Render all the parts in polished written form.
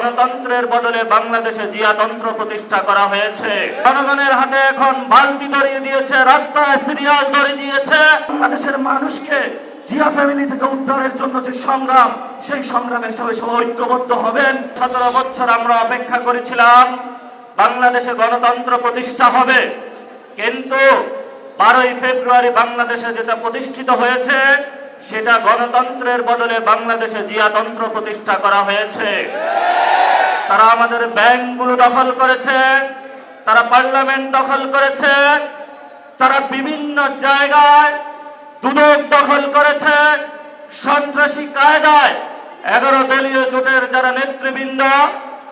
গণতন্ত্রের বদলে বাংলাদেশে জিয়াতন্ত্র প্রতিষ্ঠা করা হয়েছে। জনগণের হাতে এখন বালতি ধরিয়ে দিয়েছে, রাস্তায় সিরিয়াল ধরিয়ে দিয়েছে। বাংলাদেশের মানুষকে জিয়া ফ্যামিলি থেকে উদ্ধারের জন্য যে সংগ্রাম, সেই সংগ্রামের সবাই ঐক্যবদ্ধ হবেন। 17 বছর আমরা অপেক্ষা করেছিলাম বাংলাদেশে গণতন্ত্র প্রতিষ্ঠা হবে, কিন্তু 12ই ফেব্রুয়ারি বাংলাদেশে যেটা প্রতিষ্ঠিত হয়েছে সেটা গণতন্ত্রের বদলে বাংলাদেশে জিয়াতন্ত্র প্রতিষ্ঠা করা হয়েছে। তারা আমাদের ব্যাংকগুলো দখল করেছে, তারা পার্লামেন্ট দখল করেছে, তারা বিভিন্ন জায়গায় দুদক দখল করেছে, সন্ত্রাসী কায়দায় 11 দলীয় জোটের যারা নেতৃবৃন্দ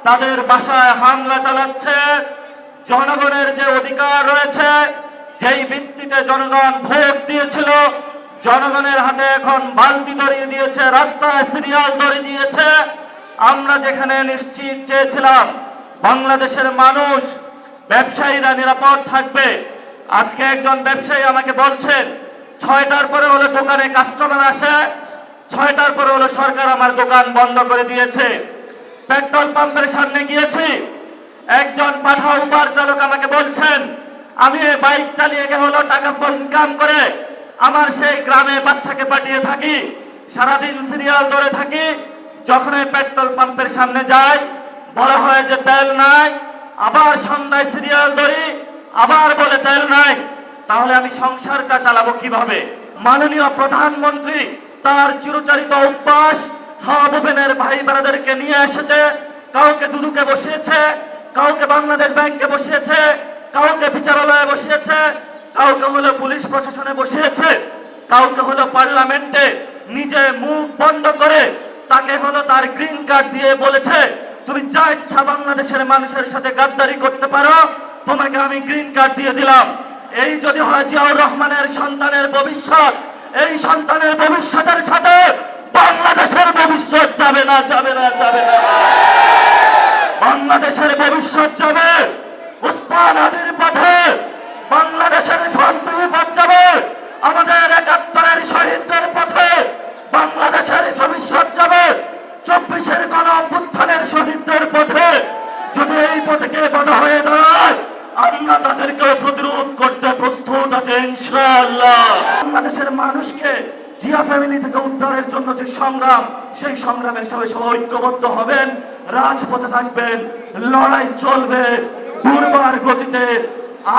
তাদের বাসায় হামলা চালাচ্ছে। জনগণের যে অধিকার রয়েছে, যেই ভিত্তিতে জনগণ ভোট দিয়েছিল, জনগণের হাতে এখন বালতি ধরিয়ে দিয়েছে, রাস্তায় সিরিয়াল ধরিয়ে দিয়েছে। আমরা যেখানে নিশ্চিত চেয়েছিলাম বাংলাদেশের মানুষ, ব্যবসায়ীরা নিরাপদ থাকবে, আজকে একজন ব্যবসায়ী আমাকে বলছেন 6টার পরে হলে দোকানে কাস্টমার আসে, 6টার পরে হলে সরকার আমার দোকান বন্ধ করে দিয়েছে। পেট্রোল পাম্পের সামনে গিয়েছি, একজন পাঠা উবার চালক আমাকে বলছেন আমি বাইক চালিয়ে গিয়ে হলো টাকা ইনকাম করে আমার সেই গ্রামে বাচ্চাকে পাঠিয়ে থাকি, সারাদিন সিরিয়াল ধরে থাকি, যখন এই পেট্রোল পাম্পের সামনে যাই বলা হয় যে তেল নাই, আবার সন্ধ্যায় সিরিয়াল ধরি, আবার বলে তেল নাই, তাহলে আমি সংসারটা চালাবো কিভাবে? মাননীয় প্রধানমন্ত্রী তার চিরচরিত অভ্যাস হাওয়াবেনের ভাই বোনেদেরকে নিয়ে এসেছে, কাউকে দুদুকে বসিয়েছে, কাউকে বাংলাদেশ ব্যাংকে বসিয়েছে, কাউকে বিচারালয়ে বসিয়েছে, কাউকে হলো পুলিশ প্রশাসনে বসিয়েছে, কাউকে হলো পার্লামেন্টে নিজে মুখ বন্ধ করে তাকে হলো তার গ্রিন কার্ড দিয়ে বলেছে তুমি যা ইচ্ছা বাংলাদেশের মানুষের সাথে গাদ্দারি করতে পারো, তোমাকে আমি গ্রিন কার্ড দিয়ে দিলাম। এই যদি হয় জিয়াউর রহমানের সন্তানের ভবিষ্যৎ, এই সন্তানের ভবিষ্যতের সাথে বাংলাদেশের ভবিষ্যৎ যাবে না, যাবে না, যাবে না। বাংলাদেশের ভবিষ্যৎ যাবে উসমান আলীর পথে, বাংলাদেশের শান্তির পথ যাবে আমাদের 71-এর শহীদদের পথে, বাংলাদেশের ভবিষ্যৎ যাবে 24-এর গণ অভ্যুত্থানের শহীদদের পথে। যদি এই পথে বাধা হয়ে দাঁড়ায় আমরা তাদেরকে প্রতিরোধ করতে প্রস্তুত আছে ইনশাআল্লাহ। বাংলাদেশের মানুষকে জিয়া ফ্যামিলি থেকে উদ্ধারের জন্য যে সংগ্রাম, সেই সংগ্রামের সবাই ঐক্যবদ্ধ হবেন, রাজপথে থাকবেন, লড়াই চলবে দুর্বার গতিতে।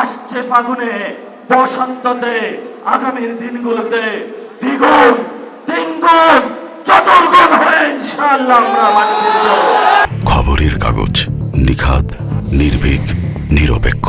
আসছে ফাগুনে, বসন্ততে, আগামীর দিনগুলোতে দ্বিগুণ, তিনগুণ, চতুর্গুণ হয়ে ইনশাআল্লাহ আমরা মাঠে ফিরব। খবরের কাগজ, নিখাত, নির্ভীক, নিরপেক্ষ।